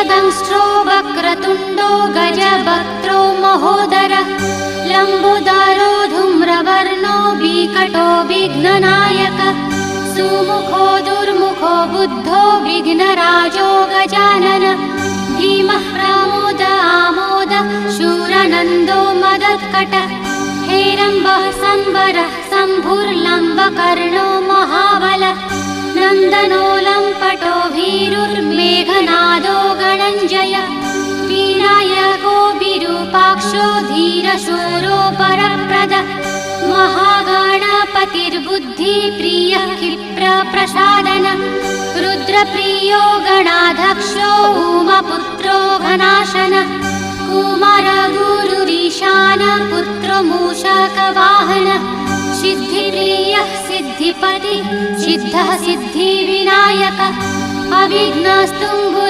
एकदंष्ट्रो वक्रतुण्डो गजवक्त्रो महोदरः लम्बोदरो धूम्रवर्णो विकटो विघ्ननायकः सुमुखो दुर्मुखो बुद्धो विघ्नराजो गजाननः भीमः प्रमोदामोदः शूरनन्दो मदत्कटः हेरम्बः सम्बरः शम्भुर्लम्बकर्णो महाबलः नन्दनो लम्पटो भीरुर्मेघनादो गणञ्जयः विनायको विरूपाक्षो धीरशूरो परप्रदः महागणपतिर्बुद्धिप्रियः क्षिप्रप्रसादनः रुद्रप्रियो गणाध्यक्षो उमापुत्रो घनाशनः कुमारगुरुरीशानपुत्रो मूषकवाहनः सिद्धिप्रियः सिद्धिपतिः सिद्धः सिद्धिविनायकः अविघ्नस्तुङ्गुरुः